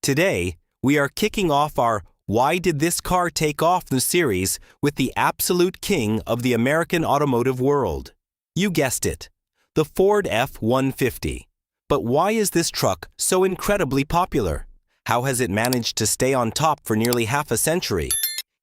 Today, we are kicking off our Why Did This Car Take Off series with the absolute king of the American automotive world. You guessed it, the Ford F-150. But why is this truck so incredibly popular? How has it managed to stay on top for nearly half a century?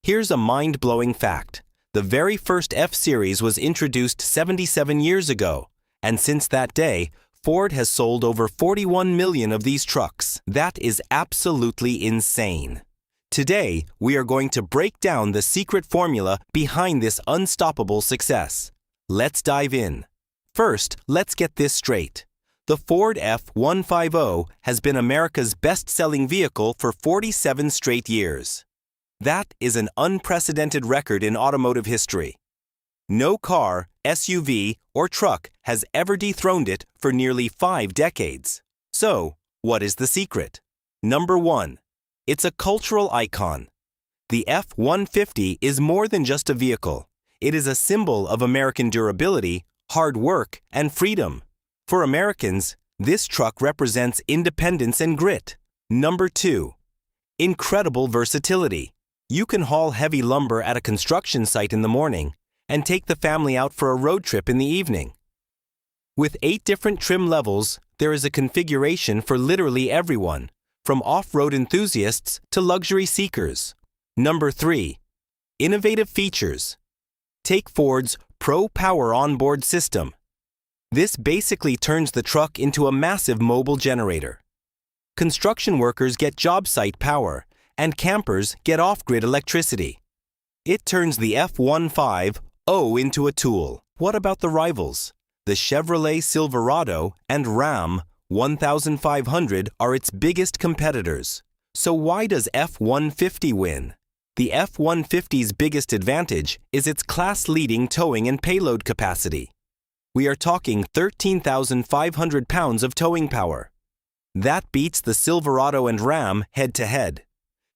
Here's a mind-blowing fact. The very first F-Series was introduced 77 years ago, and since that day, Ford has sold over 41 million of these trucks. That is absolutely insane. Today, we are going to break down the secret formula behind this unstoppable success. Let's dive in. First, let's get this straight. The Ford F-150 has been America's best-selling vehicle for 47 straight years. That is an unprecedented record in automotive history. No car, SUV, or truck has ever dethroned it for nearly 5 decades. So, what is the secret? Number 1. It's a cultural icon. The F-150 is more than just a vehicle. It is a symbol of American durability, hard work, and freedom. For Americans, this truck represents independence and grit. Number 2. Incredible versatility. You can haul heavy lumber at a construction site in the morning and take the family out for a road trip in the evening. With 8 different trim levels, there is a configuration for literally everyone, from off-road enthusiasts to luxury seekers. Number 3. Innovative features. Take Ford's Power Onboard system. This basically turns the truck into a massive mobile generator. Construction workers get job site power, and campers get off-grid electricity. It turns the F-150 into a tool. What about the rivals? The Chevrolet Silverado and Ram 1500 are its biggest competitors. So why does F-150 win? The F-150's biggest advantage is its class-leading towing and payload capacity. We are talking 13,500 pounds of towing power. That beats the Silverado and Ram head-to-head.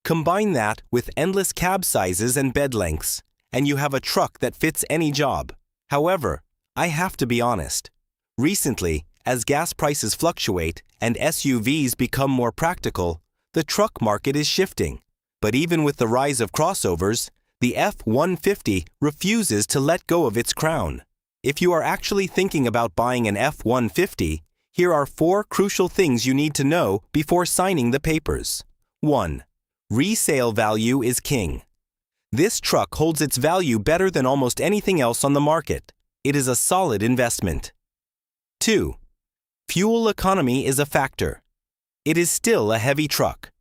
Combine that with endless cab sizes and bed lengths, and you have a truck that fits any job. However, I have to be honest. Recently, as gas prices fluctuate and SUVs become more practical, the truck market is shifting. But even with the rise of crossovers, the F-150 refuses to let go of its crown. If you are actually thinking about buying an F-150, here are 4 crucial things you need to know before signing the papers. 1. Resale value is king. This truck holds its value better than almost anything else on the market. It is a solid investment. 2. Fuel economy is a factor. It is still a heavy truck.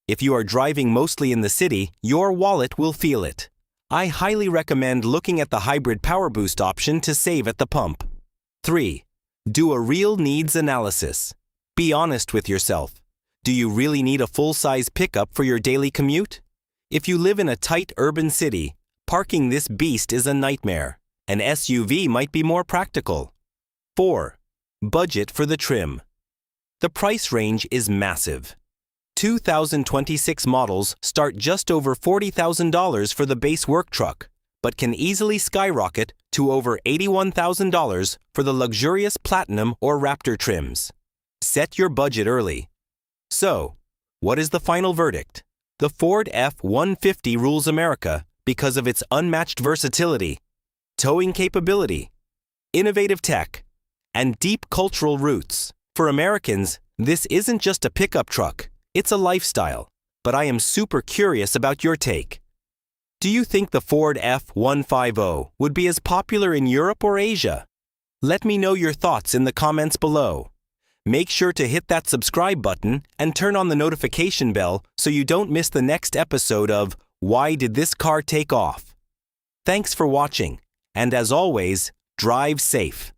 If you are driving mostly in the city, your wallet will feel it. I highly recommend looking at the hybrid PowerBoost option to save at the pump. 3. Do a real needs analysis. Be honest with yourself. Do you really need a full-size pickup for your daily commute? If you live in a tight urban city, parking this beast is a nightmare. An SUV might be more practical. 4. Budget for the trim. The price range is massive. 2026 models start just over $40,000 for the base work truck, but can easily skyrocket to over $81,000 for the luxurious Platinum or Raptor trims. Set your budget early. So, what is the final verdict? The Ford F-150 rules America because of its unmatched versatility, towing capability, innovative tech, and deep cultural roots. For Americans, this isn't just a pickup truck. It's a lifestyle, but I am super curious about your take. Do you think the Ford F-150 would be as popular in Europe or Asia? Let me know your thoughts in the comments below. Make sure to hit that subscribe button and turn on the notification bell so you don't miss the next episode of Why Did This Car Take Off? Thanks for watching, and as always, drive safe.